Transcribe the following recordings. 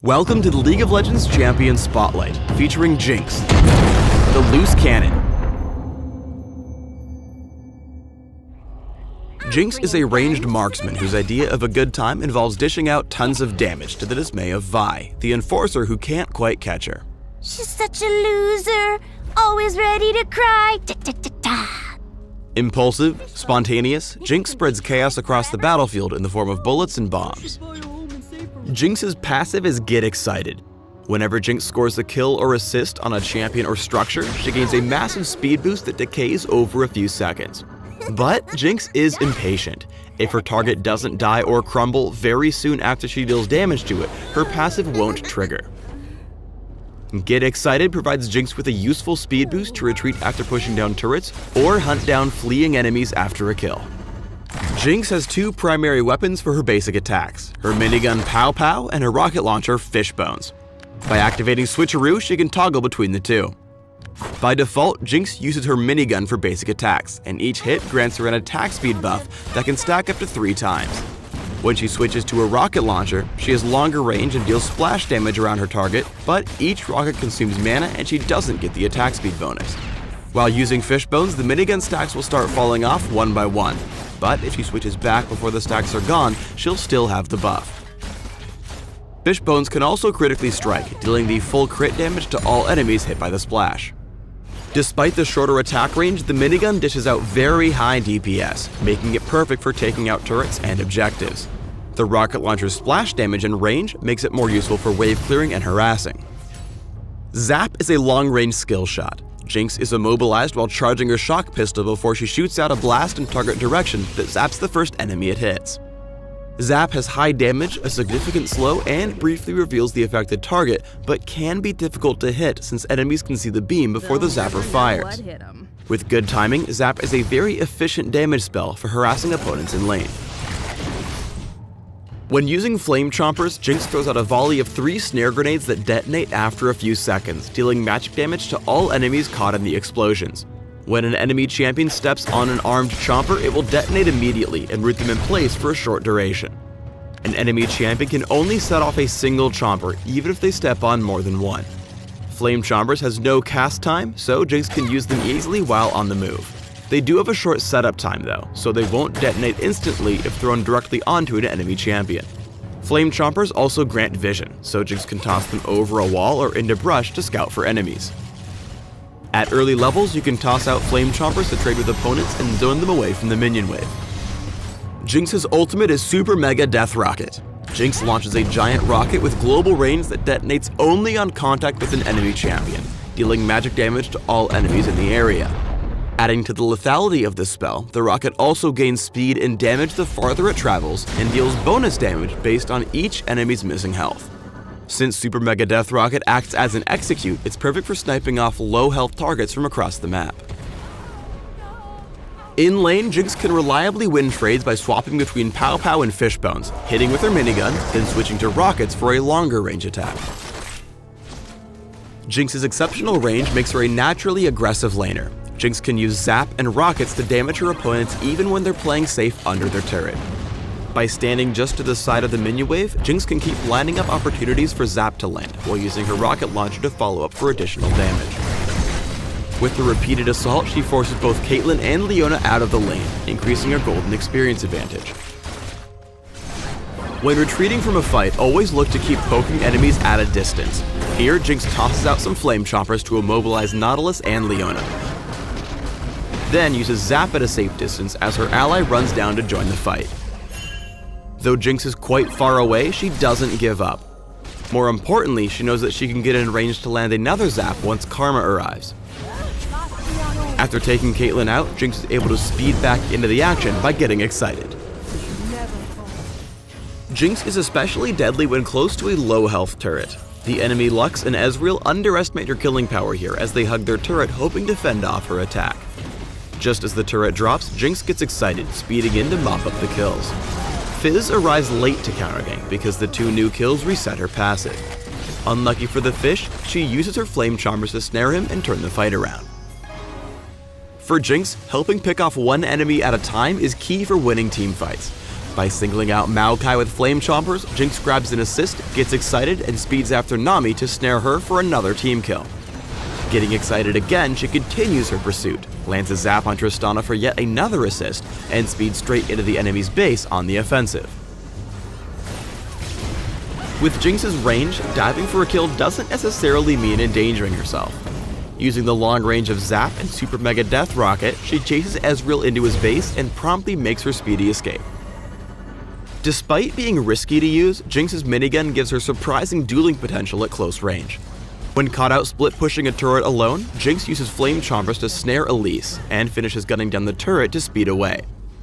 Welcome to the League of Legends Champion Spotlight, featuring Jinx, the loose cannon. Jinx is a ranged marksman whose idea of a good time involves dishing out tons of damage to the dismay of Vi, the enforcer who can't quite catch her. She's such a loser, always ready to cry. Impulsive, spontaneous, Jinx spreads chaos across the battlefield in the form of bullets and bombs. Jinx's passive is Get Excited. Whenever Jinx scores a kill or assist on a champion or structure, she gains a massive speed boost that decays over a few seconds. But Jinx is impatient. If her target doesn't die or crumble very soon after she deals damage to it, her passive won't trigger. Get Excited provides Jinx with a useful speed boost to retreat after pushing down turrets or hunt down fleeing enemies after a kill. Jinx has two primary weapons for her basic attacks, her minigun Pow Pow and her rocket launcher Fishbones. By activating Switcheroo, she can toggle between the two. By default, Jinx uses her minigun for basic attacks, and each hit grants her an attack speed buff that can stack up to 3 times. When she switches to a rocket launcher, she has longer range and deals splash damage around her target, but each rocket consumes mana and she doesn't get the attack speed bonus. While using Fishbones, the minigun stacks will start falling off one by one, but if she switches back before the stacks are gone, she'll still have the buff. Fishbones can also critically strike, dealing the full crit damage to all enemies hit by the splash. Despite the shorter attack range, the minigun dishes out very high DPS, making it perfect for taking out turrets and objectives. The rocket launcher's splash damage and range makes it more useful for wave clearing and harassing. Zap is a long-range skill shot. Jinx is immobilized while charging her shock pistol before she shoots out a blast in target direction that zaps the first enemy it hits. Zap has high damage, a significant slow, and briefly reveals the affected target, but can be difficult to hit since enemies can see the beam before the zapper fires. With good timing, Zap is a very efficient damage spell for harassing opponents in lane. When using Flame Chompers, Jinx throws out a volley of 3 snare grenades that detonate after a few seconds, dealing magic damage to all enemies caught in the explosions. When an enemy champion steps on an armed Chomper, it will detonate immediately and root them in place for a short duration. An enemy champion can only set off a single Chomper, even if they step on more than one. Flame Chompers has no cast time, so Jinx can use them easily while on the move. They do have a short setup time though, so they won't detonate instantly if thrown directly onto an enemy champion. Flame Chompers also grant vision, so Jinx can toss them over a wall or into brush to scout for enemies. At early levels, you can toss out Flame Chompers to trade with opponents and zone them away from the minion wave. Jinx's ultimate is Super Mega Death Rocket. Jinx launches a giant rocket with global range that detonates only on contact with an enemy champion, dealing magic damage to all enemies in the area. Adding to the lethality of this spell, the rocket also gains speed and damage the farther it travels and deals bonus damage based on each enemy's missing health. Since Super Mega Death Rocket acts as an execute, it's perfect for sniping off low health targets from across the map. In lane, Jinx can reliably win trades by swapping between Pow Pow and Fishbones, hitting with her minigun, then switching to rockets for a longer range attack. Jinx's exceptional range makes her a naturally aggressive laner. Jinx can use Zap and rockets to damage her opponents even when they're playing safe under their turret. By standing just to the side of the minion wave, Jinx can keep lining up opportunities for Zap to land, while using her rocket launcher to follow up for additional damage. With the repeated assault, she forces both Caitlyn and Leona out of the lane, increasing her golden experience advantage. When retreating from a fight, always look to keep poking enemies at a distance. Here, Jinx tosses out some Flame Chompers to immobilize Nautilus and Leona. Then uses Zap at a safe distance as her ally runs down to join the fight. Though Jinx is quite far away, she doesn't give up. More importantly, she knows that she can get in range to land another Zap once Karma arrives. After taking Caitlyn out, Jinx is able to speed back into the action by getting excited. Jinx is especially deadly when close to a low health turret. The enemy Lux and Ezreal underestimate her killing power here as they hug their turret hoping to fend off her attack. Just as the turret drops, Jinx gets excited, speeding in to mop up the kills. Fizz arrives late to countergank because the 2 new kills reset her passive. Unlucky for the fish, she uses her Flame Chompers to snare him and turn the fight around. For Jinx, helping pick off one enemy at a time is key for winning team fights. By singling out Maokai with Flame Chompers, Jinx grabs an assist, gets excited, and speeds after Nami to snare her for another team kill. Getting excited again, she continues her pursuit, lands a zap on Tristana for yet another assist, and speeds straight into the enemy's base on the offensive. With Jinx's range, diving for a kill doesn't necessarily mean endangering herself. Using the long range of Zap and Super Mega Death Rocket, she chases Ezreal into his base and promptly makes her speedy escape. Despite being risky to use, Jinx's minigun gives her surprising dueling potential at close range. When caught out split pushing a turret alone, Jinx uses Flame Chompers to snare Elise, and finishes gunning down the turret to speed away.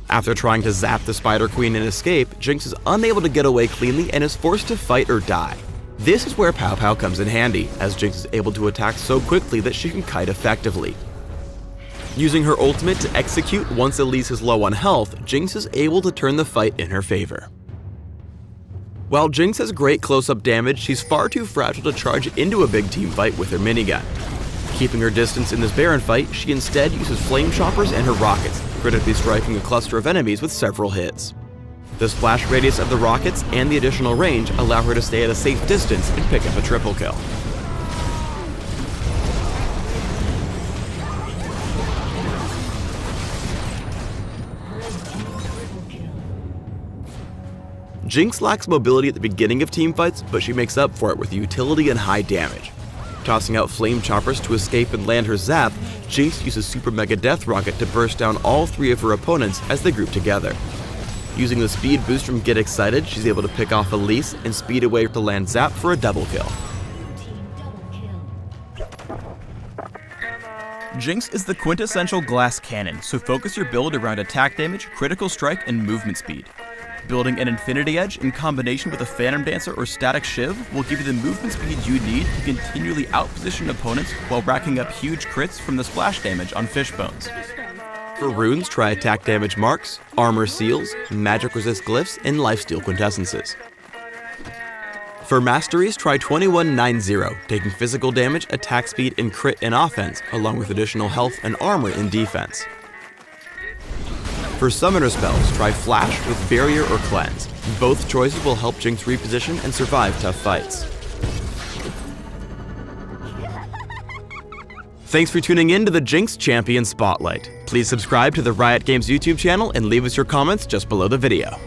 After trying to zap the Spider Queen and escape, Jinx is unable to get away cleanly and is forced to fight or die. This is where Pow Pow comes in handy, as Jinx is able to attack so quickly that she can kite effectively. Using her ultimate to execute once Elise is low on health, Jinx is able to turn the fight in her favor. While Jinx has great close-up damage, she's far too fragile to charge into a big team fight with her minigun. Keeping her distance in this Baron fight, she instead uses Flame Chompers and her rockets, critically striking a cluster of enemies with several hits. The splash radius of the rockets and the additional range allow her to stay at a safe distance and pick up a triple kill. Jinx lacks mobility at the beginning of teamfights, but she makes up for it with utility and high damage. Tossing out Flame Chompers to escape and land her zap, Jinx uses Super Mega Death Rocket to burst down all three of her opponents as they group together. Using the speed boost from Get Excited, she's able to pick off Elise and speed away to land zap for a double kill. Jinx is the quintessential glass cannon, so focus your build around attack damage, critical strike, and movement speed. Building an Infinity Edge in combination with a Phantom Dancer or Static Shiv will give you the movement speed you need to continually outposition opponents while racking up huge crits from the splash damage on Fishbones. For runes, try attack damage marks, armor seals, magic resist glyphs, and lifesteal quintessences. For masteries, try 2190, taking physical damage, attack speed, and crit in offense, along with additional health and armor in defense. For summoner spells, try Flash with Barrier or Cleanse. Both choices will help Jinx reposition and survive tough fights. Thanks for tuning in to the Jinx Champion Spotlight. Please subscribe to the Riot Games YouTube channel and leave us your comments just below the video.